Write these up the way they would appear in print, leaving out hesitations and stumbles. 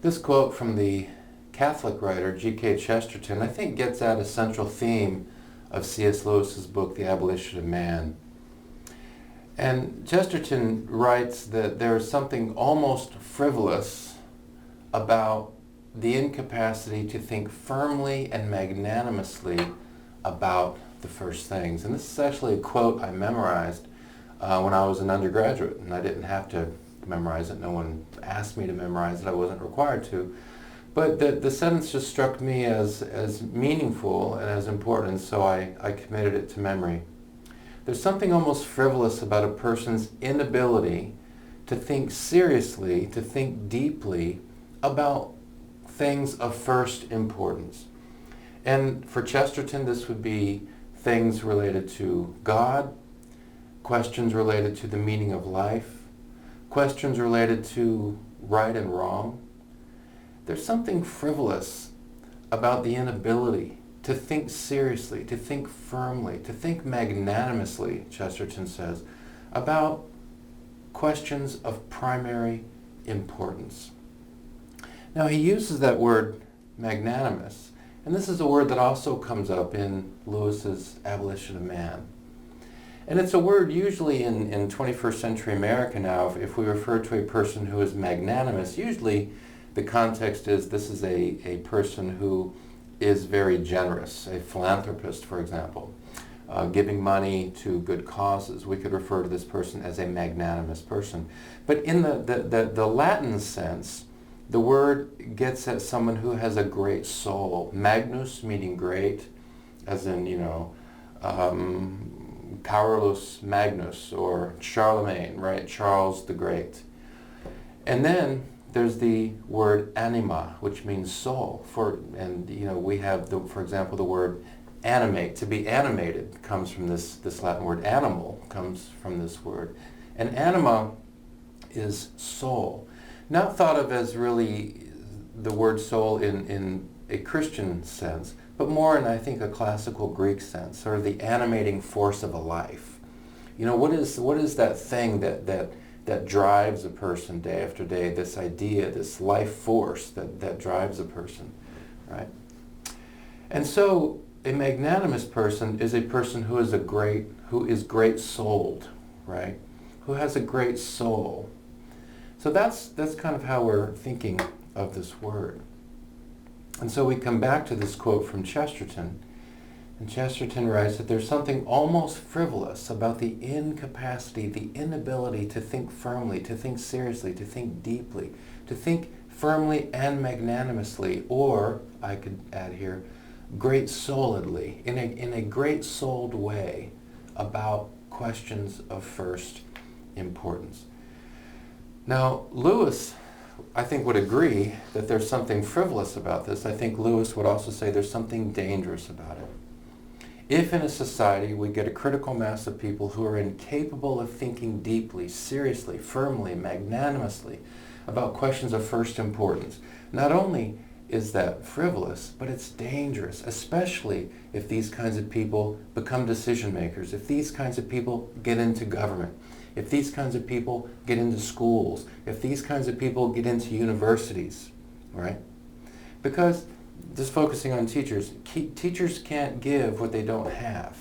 This quote from the Catholic writer G.K. Chesterton, I think, gets at a central theme of C.S. Lewis's book, The Abolition of Man. And Chesterton writes that there is something almost frivolous about the incapacity to think firmly and magnanimously about the first things. And this is actually a quote I memorized when I was an undergraduate, and I didn't have to memorize it. No one asked me to memorize it. I wasn't required to. But the sentence just struck me as meaningful and as important, and so I committed it to memory. There's something almost frivolous about a person's inability to think seriously, to think deeply about things of first importance. And for Chesterton, this would be things related to God, questions related to the meaning of life, questions related to right and wrong. There's something frivolous about the inability to think seriously, to think firmly, to think magnanimously, Chesterton says, about questions of primary importance. Now, he uses that word magnanimous, and this is a word that also comes up in Lewis's Abolition of Man. And it's a word usually in 21st century America now, if we refer to a person who is magnanimous, usually the context is this is a person who is very generous, a philanthropist, for example, giving money to good causes. We could refer to this person as a magnanimous person. But in the Latin sense, the word gets at someone who has a great soul. Magnus meaning great, as in, Carolus Magnus or Charlemagne, right? Charles the Great. And then there's the word anima, which means soul. We have, for example, the word animate. To be animated comes from this Latin word. Animal comes from this word. And anima is soul. Not thought of as really the word soul in a Christian sense, but more in, I think, a classical Greek sense, sort of the animating force of a life. What is that thing that drives a person day after day, this idea, this life force that drives a person, right? And so a magnanimous person is a person who is great-souled, right? Who has a great soul. So that's kind of how we're thinking of this word. And so we come back to this quote from Chesterton, and Chesterton writes that there's something almost frivolous about the incapacity, the inability to think firmly, to think seriously, to think deeply, to think firmly and magnanimously, or, I could add here, great-souledly, in a great-souled way about questions of first importance. Now, Lewis, I think, would agree that there's something frivolous about this. I think Lewis would also say there's something dangerous about it. If in a society we get a critical mass of people who are incapable of thinking deeply, seriously, firmly, magnanimously about questions of first importance, not only is that frivolous, but it's dangerous, especially if these kinds of people become decision makers, if these kinds of people get into government, if these kinds of people get into schools, if these kinds of people get into universities, right? Because, just focusing on teachers, teachers can't give what they don't have.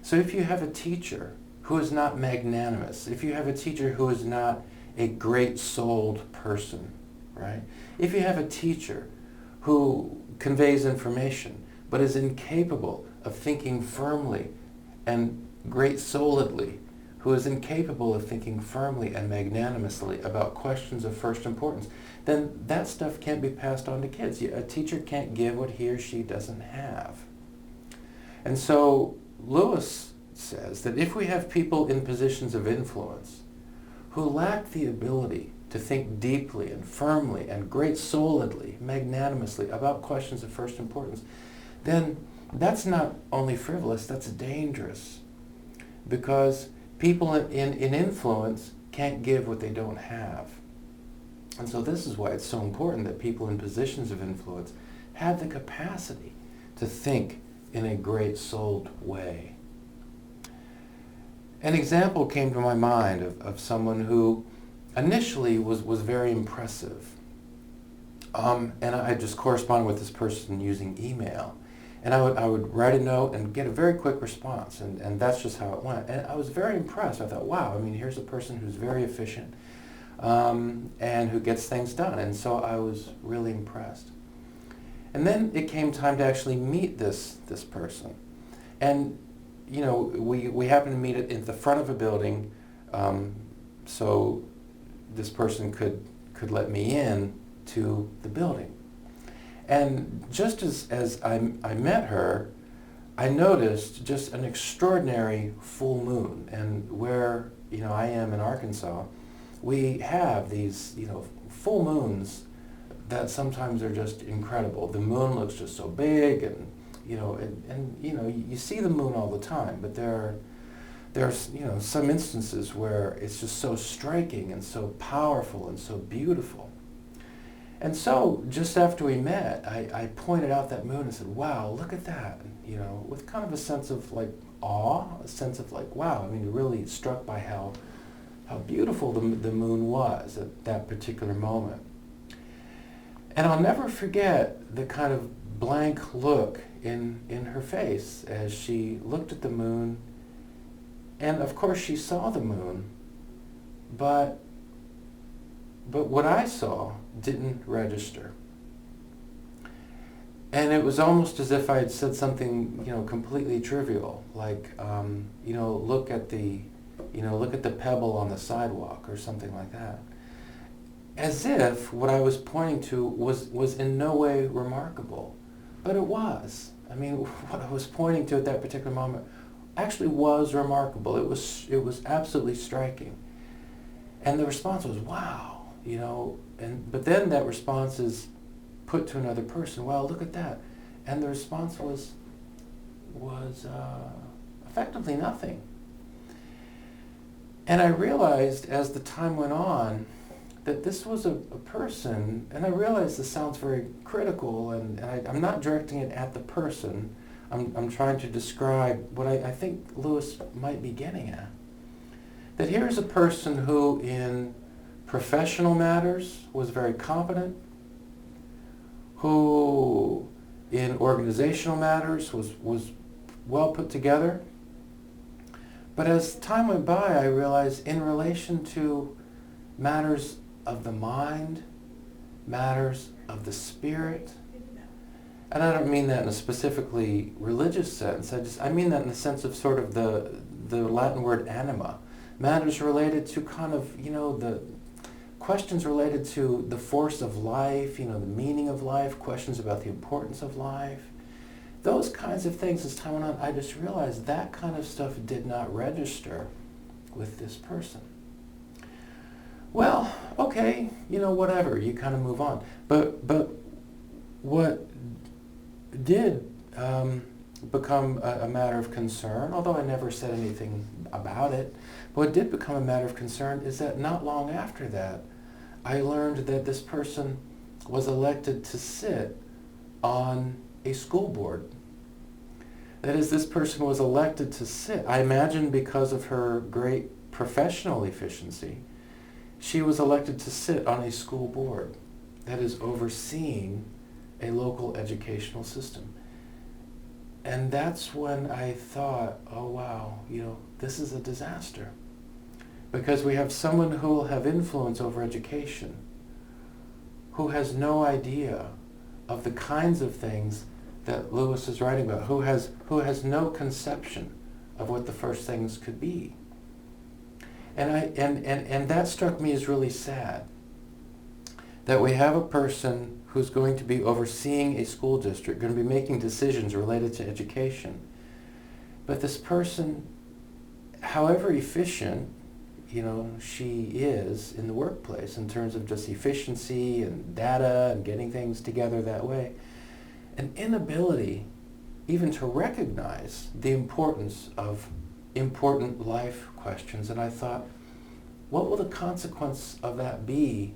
So if you have a teacher who is not magnanimous, if you have a teacher who is not a great-souled person, right? If you have a teacher who conveys information but is incapable of thinking firmly and great-souledly, who is incapable of thinking firmly and magnanimously about questions of first importance, then that stuff can't be passed on to kids. A teacher can't give what he or she doesn't have. And so Lewis says that if we have people in positions of influence who lack the ability to think deeply and firmly and great-souledly, magnanimously about questions of first importance, then that's not only frivolous, that's dangerous. Because people in influence can't give what they don't have. And so this is why it's so important that people in positions of influence have the capacity to think in a great-souled way. An example came to my mind of someone who initially was very impressive. And I just corresponded with this person using email. And I would write a note and get a very quick response, and that's just how it went. And I was very impressed. I thought, wow, I mean, here's a person who's very efficient and who gets things done. And so I was really impressed. And then it came time to actually meet this person. And, you know, we happened to meet at the front of a building, so this person could let me in to the building. And just as I met her, I noticed just an extraordinary full moon. And where, you know, I am in Arkansas, we have these, you know, full moons that sometimes are just incredible. The moon looks just so big, and you know, and you know, you see the moon all the time, but there's you know, some instances where it's just so striking and so powerful and so beautiful. And so just after we met, I pointed out that moon and said, wow, look at that, you know, with kind of a sense of like awe, a sense of like, wow, I mean, really struck by how beautiful the moon was at that particular moment. And I'll never forget the kind of blank look in her face as she looked at the moon. And of course she saw the moon, but what I saw didn't register. And it was almost as if I had said something, you know, completely trivial, like, you know, look at the pebble on the sidewalk or something like that. As if what I was pointing to was in no way remarkable, but it was. I mean, what I was pointing to at that particular moment actually was remarkable. It was absolutely striking. And the response was, wow, you know, but then that response is put to another person, wow, look at that. And the response was effectively nothing. And I realized as the time went on that this was a person, and I realize this sounds very critical, and I'm not directing it at the person. I'm trying to describe what I think Lewis might be getting at. That here's a person who in professional matters was very competent, who in organizational matters was well put together. But as time went by, I realized in relation to matters of the mind, matters of the spirit, and I don't mean that in a specifically religious sense, I mean that in the sense of sort of the Latin word anima, matters related to kind of, you know, the questions related to the force of life, you know, the meaning of life, questions about the importance of life. Those kinds of things, as time went on, I just realized that kind of stuff did not register with this person. Well, okay, you know, whatever, you kind of move on. But what did become a matter of concern, although I never said anything about it, what did become a matter of concern is that not long after that, I learned that this person was elected to sit on a school board. That is, this person was elected to sit, I imagine because of her great professional efficiency, she was elected to sit on a school board that is overseeing a local educational system. And that's when I thought, oh wow, you know, this is a disaster. Because we have someone who will have influence over education, who has no idea of the kinds of things that Lewis is writing about, who has no conception of what the first things could be. And that struck me as really sad, that we have a person who's going to be overseeing a school district, going to be making decisions related to education. But this person, however efficient, you know, she is in the workplace in terms of just efficiency and data and getting things together that way, an inability even to recognize the importance of important life questions. And I thought, what will the consequence of that be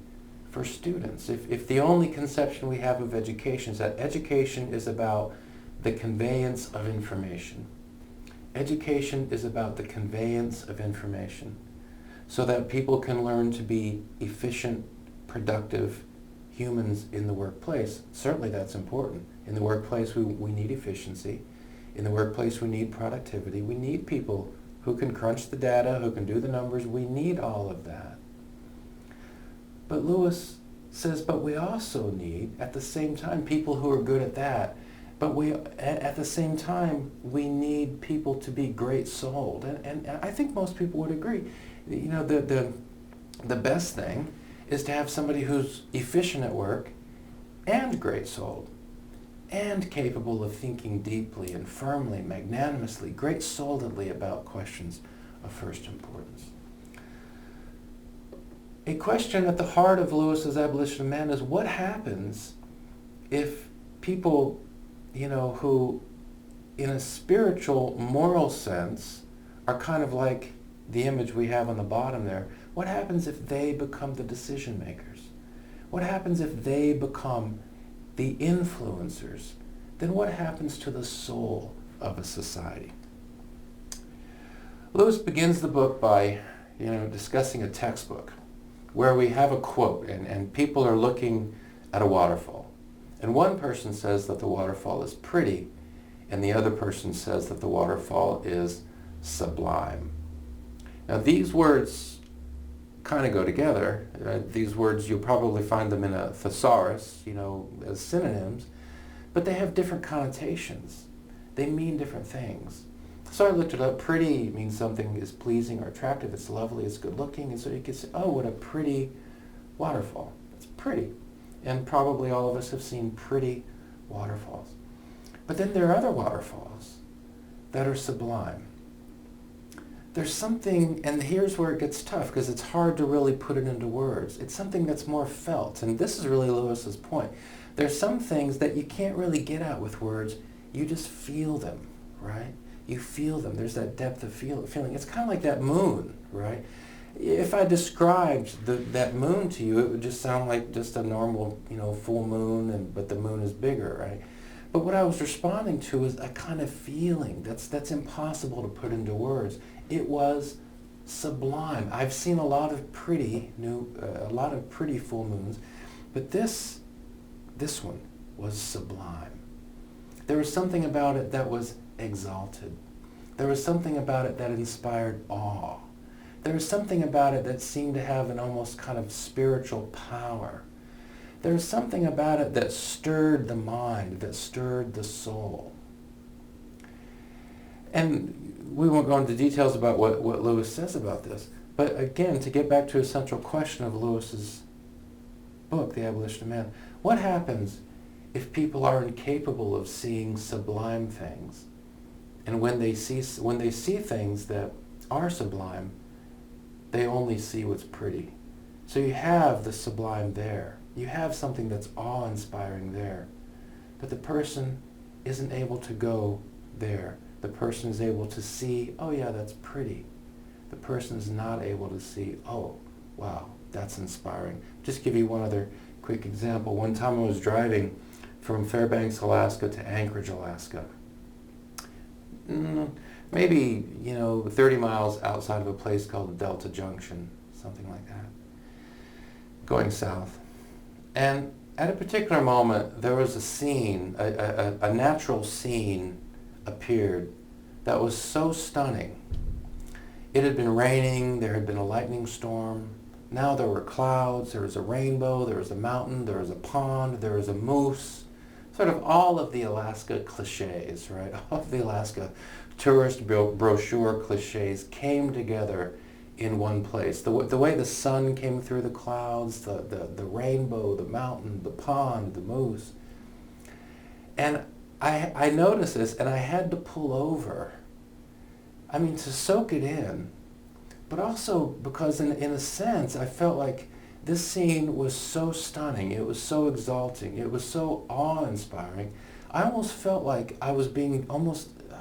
for students? If the only conception we have of education is that education is about the conveyance of information. Education is about the conveyance of information so that people can learn to be efficient, productive humans in the workplace. Certainly that's important. In the workplace we need efficiency. In the workplace we need productivity. We need people who can crunch the data, who can do the numbers. We need all of that. But Lewis says, but we also need, at the same time, people who are good at that. But at the same time, we need people to be great-souled. And I think most people would agree. You know, the best thing is to have somebody who's efficient at work and great-souled and capable of thinking deeply and firmly, magnanimously, great-souledly about questions of first importance. A question at the heart of Lewis's Abolition of Man is what happens if people, you know, who in a spiritual, moral sense are kind of like the image we have on the bottom there. What happens if they become the decision makers? What happens if they become the influencers? Then what happens to the soul of a society? Lewis begins the book by, you know, discussing a textbook where we have a quote and people are looking at a waterfall. And one person says that the waterfall is pretty and the other person says that the waterfall is sublime. Now these words kind of go together. These words, you'll probably find them in a thesaurus, you know, as synonyms, but they have different connotations. They mean different things. So I looked it up. Pretty means something is pleasing or attractive. It's lovely, it's good looking. And so you could say, oh, what a pretty waterfall. It's pretty. And probably all of us have seen pretty waterfalls. But then there are other waterfalls that are sublime. There's something, and here's where it gets tough because it's hard to really put it into words. It's something that's more felt, and this is really Lewis's point. There's some things that you can't really get at with words. You just feel them, right? You feel them. There's that depth of feeling. It's kind of like that moon, right? If I described that moon to you, it would just sound like just a normal, you know, full moon, but the moon is bigger, right? But what I was responding to is a kind of feeling that's impossible to put into words. It was sublime. I've seen a lot of pretty full moons, but this one was sublime. There was something about it that was exalted. There was something about it that inspired awe. There was something about it that seemed to have an almost kind of spiritual power. There was something about it that stirred the mind, that stirred the soul. And we won't go into details about what Lewis says about this, but again, to get back to a central question of Lewis's book, The Abolition of Man, what happens if people are incapable of seeing sublime things? And when they see things that are sublime, they only see what's pretty. So you have the sublime there. You have something that's awe-inspiring there. But the person isn't able to go there. The person is able to see, oh yeah, that's pretty. The person is not able to see, oh, wow, that's inspiring. Just give you one other quick example. One time I was driving from Fairbanks, Alaska to Anchorage, Alaska. Maybe, 30 miles outside of a place called Delta Junction, something like that, going south. And at a particular moment, there was a scene, a natural scene appeared that was so stunning. It had been raining, there had been a lightning storm. Now there were clouds, there was a rainbow, there was a mountain, there was a pond, there was a moose. Sort of all of the Alaska cliches, right? All of the Alaska tourist brochure cliches came together in one place. The way the sun came through the clouds, the rainbow, the mountain, the pond, the moose. And I noticed this and I had to pull over. I mean, to soak it in, but also because in a sense I felt like this scene was so stunning, it was so exalting, it was so awe-inspiring. I almost felt like I was being I don't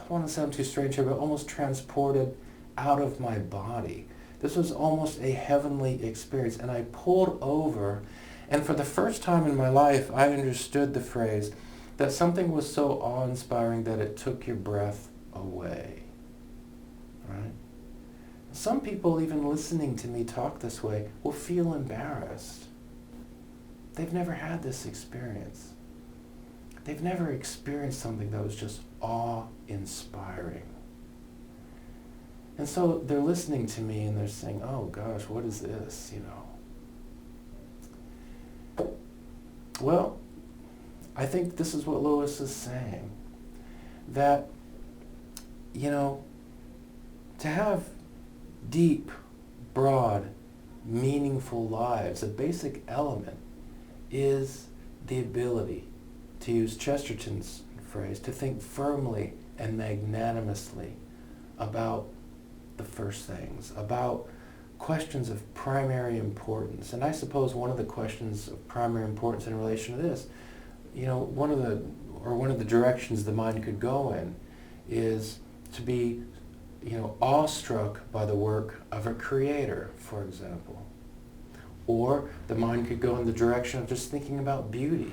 want to sound too strange here, but almost transported out of my body. This was almost a heavenly experience, and I pulled over, and for the first time in my life, I understood the phrase that something was so awe-inspiring that it took your breath away, right? Some people, even listening to me talk this way, will feel embarrassed. they've never had this experience. They've never experienced something that was just awe-inspiring. And so they're listening to me and they're saying, oh gosh, what is this, Well, I think this is what Lewis is saying. That, to have deep, broad, meaningful lives, a basic element is the ability, to use Chesterton's phrase, to think firmly and magnanimously about the first things, about questions of primary importance. And I suppose one of the questions of primary importance in relation to this, one of the directions the mind could go in is to be, awestruck by the work of a creator, for example. Or the mind could go in the direction of just thinking about beauty.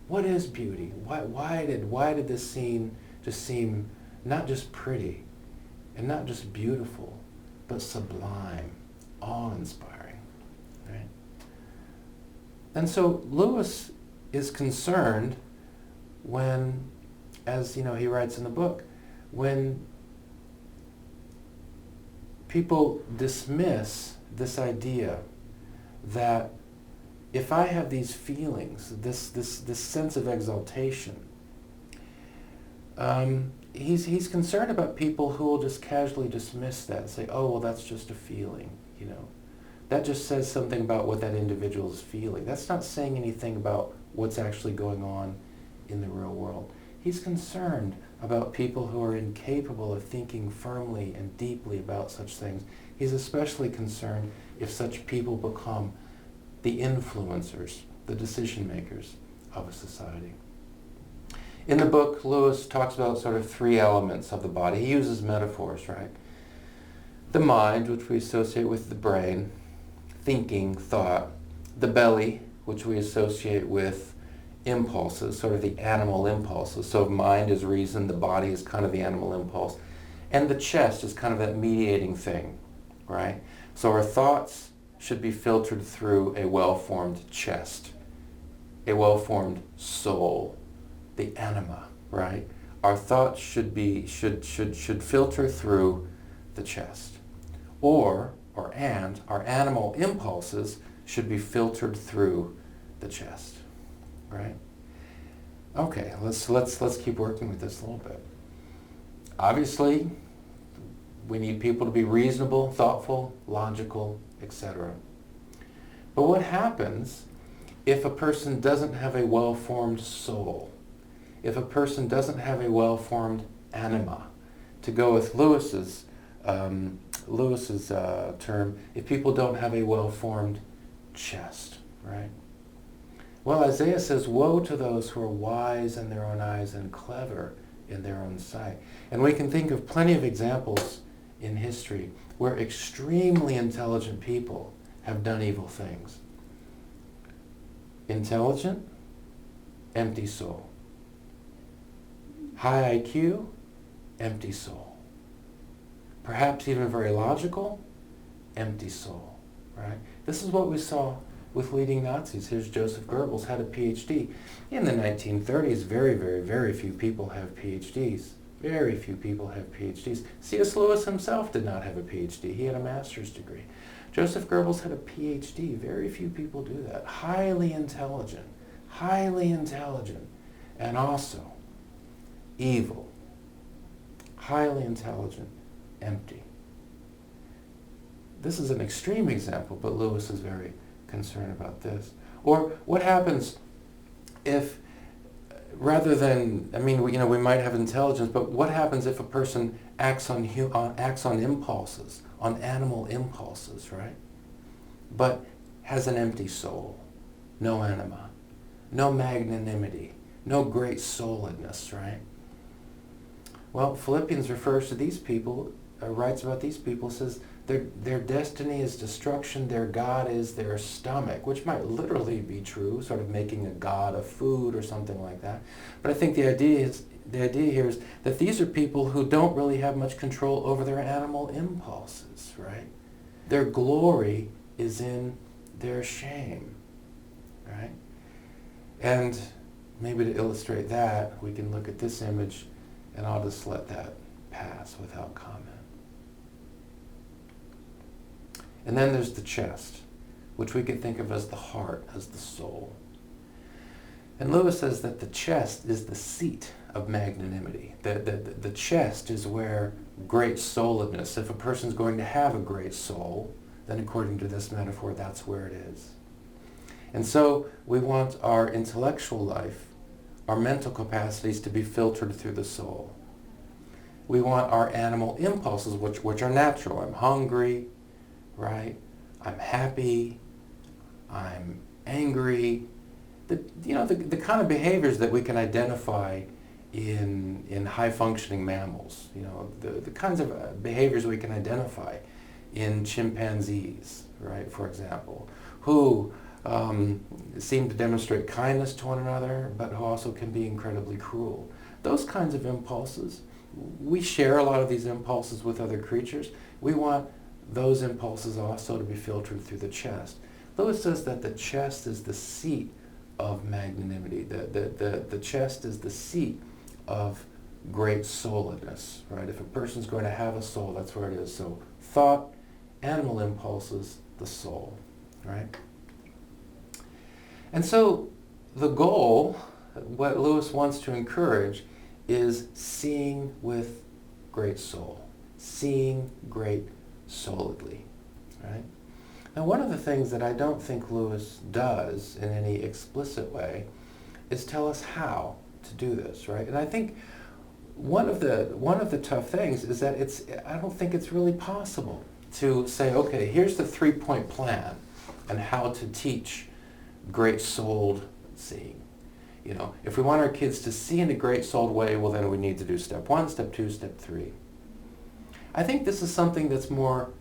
What is beauty? Why did this scene just seem not just pretty and not just beautiful, but sublime, awe-inspiring, right? And so Lewis is concerned when, as he writes in the book, when people dismiss this idea that if I have these feelings, this sense of exaltation, he's concerned about people who will just casually dismiss that and say, oh, well, that's just a feeling, That just says something about what that individual is feeling. That's not saying anything about what's actually going on in the real world. He's concerned about people who are incapable of thinking firmly and deeply about such things. He's especially concerned if such people become the influencers, the decision makers of a society. In the book, Lewis talks about sort of three elements of the body. He uses metaphors, right? The mind, which we associate with the brain, thinking, thought. The belly, which we associate with impulses, sort of the animal impulses. So mind is reason, the body is kind of the animal impulse. And the chest is kind of that mediating thing, right? So our thoughts should be filtered through a well-formed chest, a well-formed soul, the anima, right? Our thoughts should filter through the chest. And our animal impulses should be filtered through the chest, right? Okay, let's keep working with this a little bit. Obviously, we need people to be reasonable, thoughtful, logical, etc. But what happens if a person doesn't have a well-formed soul? If a person doesn't have a well-formed anima? To go with Lewis's term, if people don't have a well-formed chest, right? Well, Isaiah says, woe to those who are wise in their own eyes and clever in their own sight. And we can think of plenty of examples in history where extremely intelligent people have done evil things. Intelligent, empty soul. High IQ, empty soul. Perhaps even very logical, empty soul, right? This is what we saw with leading Nazis. Here's Joseph Goebbels, had a PhD. In the 1930s, very, very, very few people have PhDs. Very few people have PhDs. C.S. Lewis himself did not have a PhD. He had a master's degree. Joseph Goebbels had a PhD. Very few people do that. Highly intelligent, and also evil. Highly intelligent, empty. This is an extreme example, but Lewis is very concerned about this. Or what happens if, rather than, we might have intelligence, but what happens if a person acts on impulses, on animal impulses, right? But has an empty soul, no anima, no magnanimity, no great souledness, right? Well, Philippians refers to these people, writes about these people, says their destiny is destruction, their God is their stomach, which might literally be true, sort of making a god of food or something like that. But I think the idea here is that these are people who don't really have much control over their animal impulses, right? Their glory is in their shame. right? And maybe to illustrate that, we can look at this image, and I'll just let that pass without comment. And then there's the chest, which we can think of as the heart, as the soul. And Lewis says that the chest is the seat of magnanimity. The chest is where great souledness, if a person's going to have a great soul, then according to this metaphor, that's where it is. And so we want our intellectual life, our mental capacities to be filtered through the soul. We want our animal impulses, which are natural. I'm hungry, right? I'm happy, I'm angry. The kind of behaviors that we can identify in high-functioning mammals. The kinds of behaviors we can identify in chimpanzees, right, for example, who seem to demonstrate kindness to one another, but who also can be incredibly cruel. Those kinds of impulses, we share a lot of these impulses with other creatures. We want those impulses also to be filtered through the chest. Lewis says that the chest is the seat of magnanimity. The chest is the seat of great souledness, right? If a person's going to have a soul, that's where it is. So thought, animal impulses, the soul, right? And so the goal, what Lewis wants to encourage, is seeing with great soul, seeing great souledly, right? Now, one of the things that I don't think Lewis does in any explicit way is tell us how to do this, right? And I think one of the tough things is that I don't think it's really possible to say, okay, here's the 3-point plan on how to teach great souled seeing. If we want our kids to see in a great souled way, well, then we need to do step 1, step 2, step 3. I think this is something that's more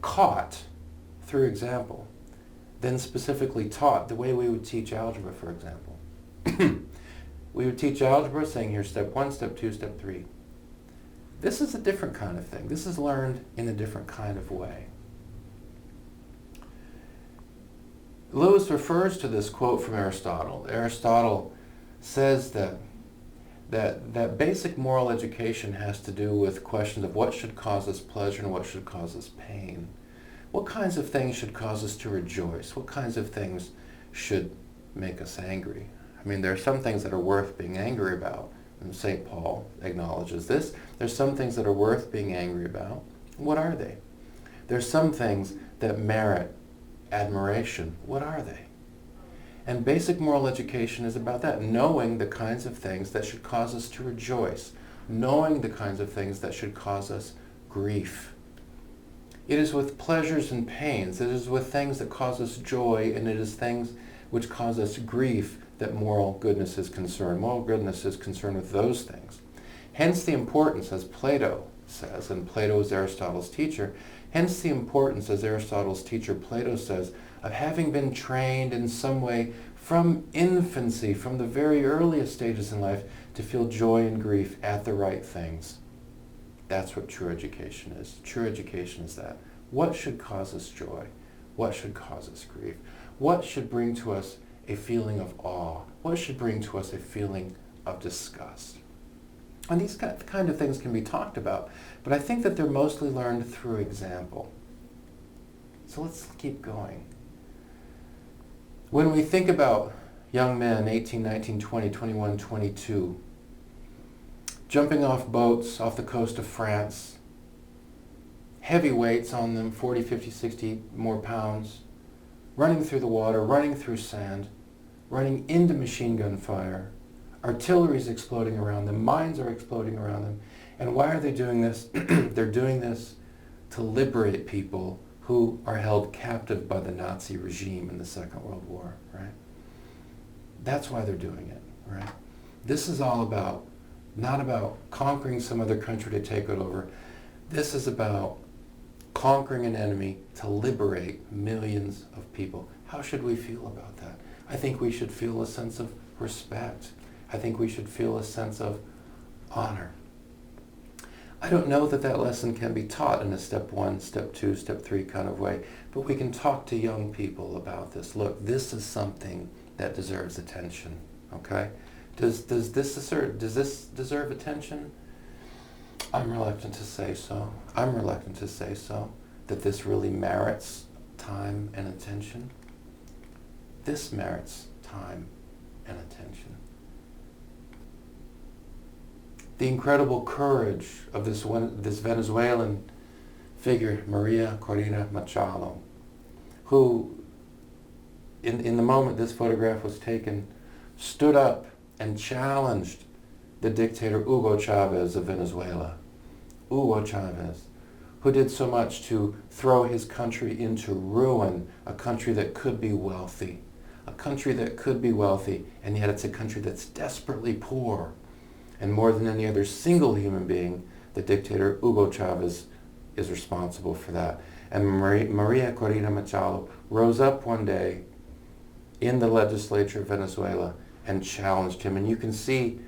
caught through example than specifically taught, the way we would teach algebra, for example. We would teach algebra saying, here's step 1, step 2, step 3. This is a different kind of thing. This is learned in a different kind of way. Lewis refers to this quote from Aristotle. Aristotle says that basic moral education has to do with questions of what should cause us pleasure and what should cause us pain. What kinds of things should cause us to rejoice? What kinds of things should make us angry? I mean, there are some things that are worth being angry about, and St. Paul acknowledges this. There's some things that are worth being angry about. What are they? There's some things that merit admiration. What are they? And basic moral education is about that, knowing the kinds of things that should cause us to rejoice, knowing the kinds of things that should cause us grief. It is with pleasures and pains, it is with things that cause us joy, and it is things which cause us grief that moral goodness is concerned. Moral goodness is concerned with those things. Hence the importance, as Plato says, and Plato is Aristotle's teacher, hence the importance, as Aristotle's teacher Plato says, of having been trained in some way from infancy, from the very earliest stages in life, to feel joy and grief at the right things. That's what true education is. True education is that. What should cause us joy? What should cause us grief? What should bring to us a feeling of awe? What should bring to us a feeling of disgust? And these kind of things can be talked about, but I think that they're mostly learned through example. So let's keep going. When we think about young men, 18, 19, 20, 21, 22, jumping off boats off the coast of France, heavy weights on them, 40, 50, 60 more pounds, running through the water, running through sand, running into machine gun fire, artillery is exploding around them, mines are exploding around them. And why are they doing this? They're doing this to liberate people who are held captive by the Nazi regime in the Second World War, right? That's why they're doing it, right? This is all about, not about conquering some other country to take it over. This is about conquering an enemy to liberate millions of people. How should we feel about that? I think we should feel a sense of respect. I think we should feel a sense of honor. I don't know that that lesson can be taught in a step 1, step 2, step 3 kind of way, but we can talk to young people about this. Look, this is something that deserves attention, okay? Does this deserve attention? I'm reluctant to say so. I'm reluctant to say so, that this really merits time and attention. This merits time and attention. The incredible courage of this Venezuelan figure, Maria Corina Machado, who, in the moment this photograph was taken, stood up and challenged the dictator Hugo Chavez of Venezuela. Hugo Chavez, who did so much to throw his country into ruin, a country that could be wealthy, and yet it's a country that's desperately poor. And more than any other single human being, the dictator Hugo Chavez is responsible for that. And Maria Corina Machado rose up one day in the legislature of Venezuela and challenged him. And you can see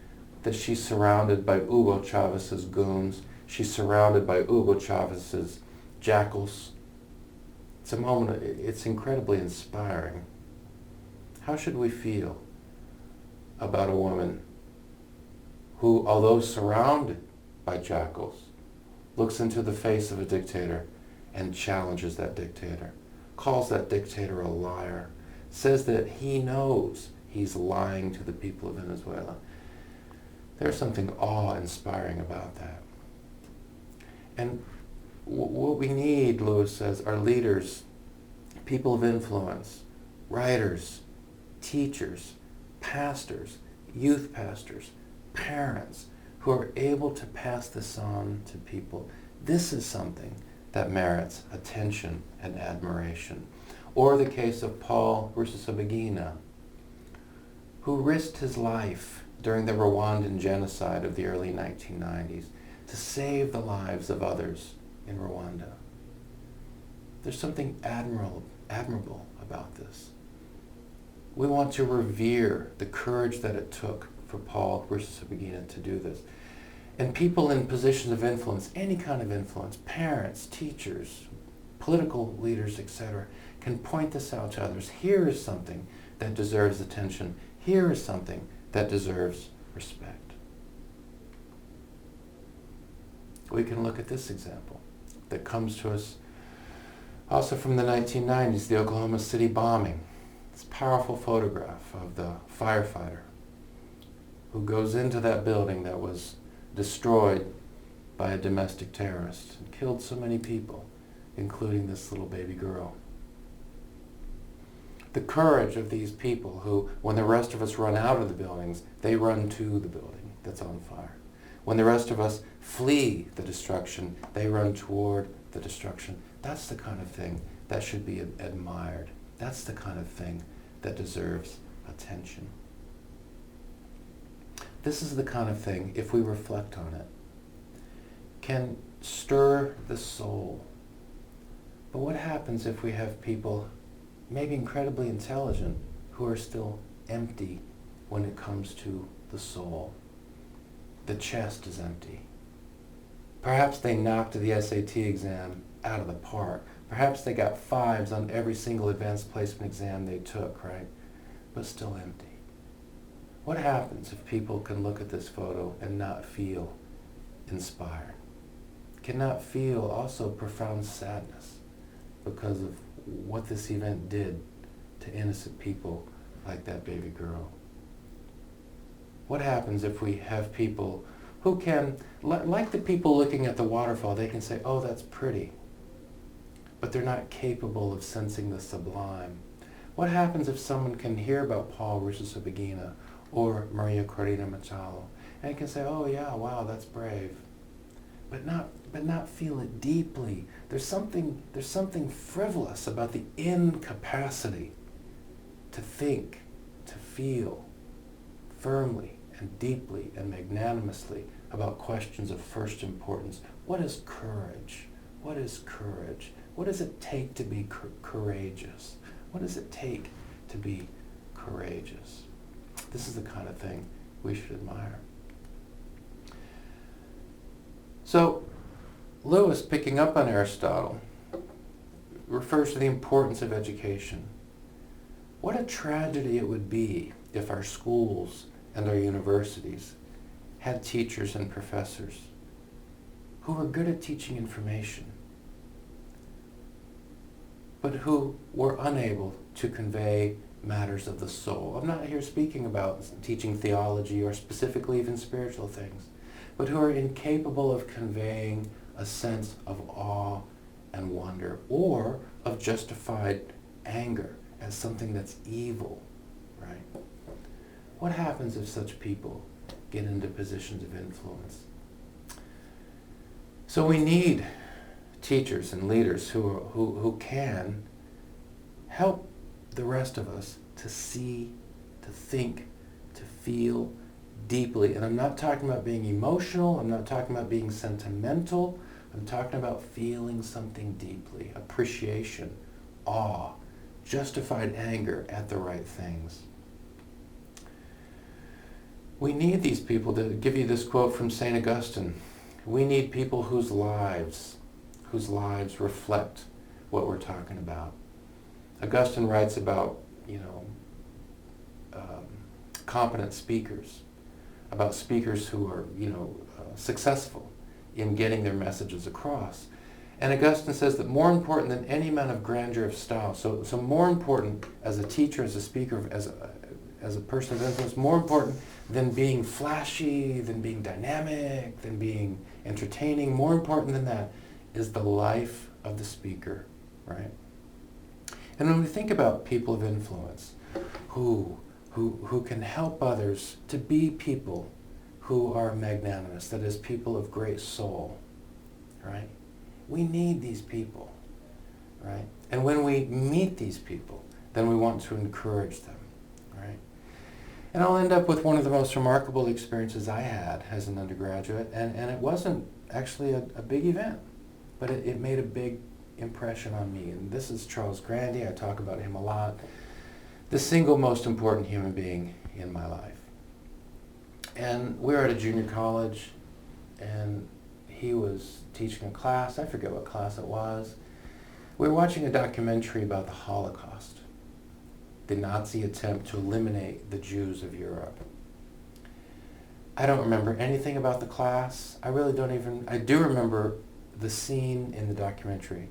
that she's surrounded by Hugo Chavez's goons. She's surrounded by Hugo Chavez's jackals. It's a moment, it's incredibly inspiring. How should we feel about a woman who, although surrounded by jackals, looks into the face of a dictator and challenges that dictator, calls that dictator a liar, says that he knows he's lying to the people of Venezuela? There's something awe-inspiring about that. And what we need, Lewis says, are leaders, people of influence, writers, teachers, pastors, youth pastors, parents, who are able to pass this on to people. This is something that merits attention and admiration. Or the case of Paul Rusesabagina, who risked his life during the Rwandan genocide of the early 1990s to save the lives of others in Rwanda. There's something admirable about this. We want to revere the courage that it took for Paul Rusesabagina to do this. And people in positions of influence, any kind of influence, parents, teachers, political leaders, etc., can point this out to others. Here is something that deserves attention. Here is something that deserves respect. We can look at this example that comes to us also from the 1990s, the Oklahoma City bombing. This powerful photograph of the firefighter who goes into that building that was destroyed by a domestic terrorist and killed so many people, including this little baby girl. The courage of these people who, when the rest of us run out of the buildings, they run to the building that's on fire. When the rest of us flee the destruction, they run toward the destruction. That's the kind of thing that should be admired. That's the kind of thing that deserves attention. This is the kind of thing, if we reflect on it, can stir the soul. But what happens if we have people, maybe incredibly intelligent, who are still empty when it comes to the soul? The chest is empty. Perhaps they knocked the SAT exam out of the park. Perhaps they got 5s on every single advanced placement exam they took, right? But still empty. What happens if people can look at this photo and not feel inspired? Cannot feel also profound sadness because of what this event did to innocent people like that baby girl? What happens if we have people who can, like the people looking at the waterfall, they can say, oh, that's pretty, but they're not capable of sensing the sublime? What happens if someone can hear about Paul Rusesabagina or Maria Corina Machado and can say, oh yeah, wow, that's brave, but not feel it deeply? There's something frivolous about the incapacity to think, to feel firmly and deeply and magnanimously about questions of first importance. What is courage? What is courage? What does it take to be courageous? What does it take to be courageous? This is the kind of thing we should admire. So Lewis, picking up on Aristotle, refers to the importance of education. What a tragedy it would be if our schools and our universities had teachers and professors who were good at teaching information, but who were unable to convey matters of the soul. I'm not here speaking about teaching theology or specifically even spiritual things, but who are incapable of conveying a sense of awe and wonder, or of justified anger as something that's evil, right? What happens if such people get into positions of influence? So we need teachers and leaders who can help the rest of us to see, to think, to feel deeply. And I'm not talking about being emotional, I'm not talking about being sentimental, I'm talking about feeling something deeply, appreciation, awe, justified anger at the right things. We need these people. To give you this quote from St. Agustin, we need people whose lives reflect what we're talking about. Augustine writes about, competent speakers, about speakers who are, successful in getting their messages across. And Augustine says that more important than any amount of grandeur of style, so more important as a teacher, as a speaker, as a person of influence, more important than being flashy, than being dynamic, than being entertaining, more important than that is the life of the speaker, right? And when we think about people of influence who can help others to be people who are magnanimous, that is, people of great soul, right? We need these people, right? And when we meet these people, then we want to encourage them, right? And I'll end up with one of the most remarkable experiences I had as an undergraduate, and it wasn't actually a big event, but it made a big impression on me. And this is Charles Grandy. I talk about him a lot. The single most important human being in my life. And we were at a junior college, and he was teaching a class. I forget what class it was. We were watching a documentary about the Holocaust, the Nazi attempt to eliminate the Jews of Europe. I don't remember anything about the class. I do remember the scene in the documentary,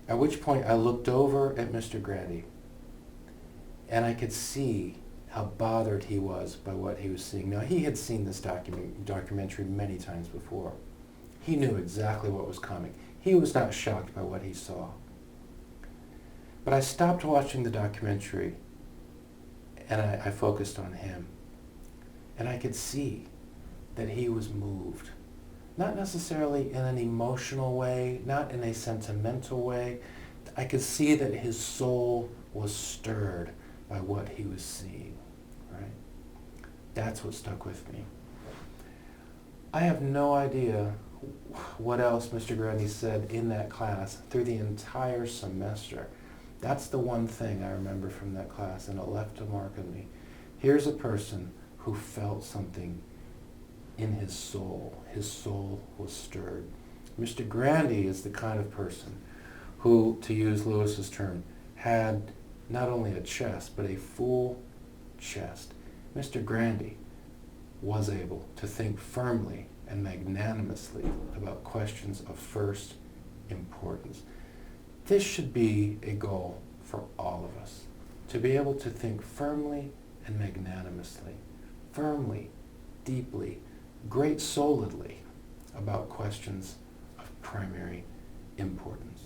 at which point I looked over at Mr. Grandy, and I could see how bothered he was by what he was seeing. Now, he had seen this documentary many times before. He knew exactly what was coming. He was not shocked by what he saw. But I stopped watching the documentary, and I focused on him. And I could see that he was moved. Not necessarily in an emotional way, not in a sentimental way. I could see that his soul was stirred by what he was seeing, right? That's what stuck with me. I have no idea what else Mr. Grandy said in that class through the entire semester. That's the one thing I remember from that class, and it left a mark on me. Here's a person who felt something in his soul. His soul was stirred. Mr. Grandy is the kind of person who, to use Lewis's term, had not only a chest, but a full chest. Mr. Grandy was able to think firmly and magnanimously about questions of first importance. This should be a goal for all of us, to be able to think firmly and magnanimously, firmly, deeply, great-souledly about questions of primary importance.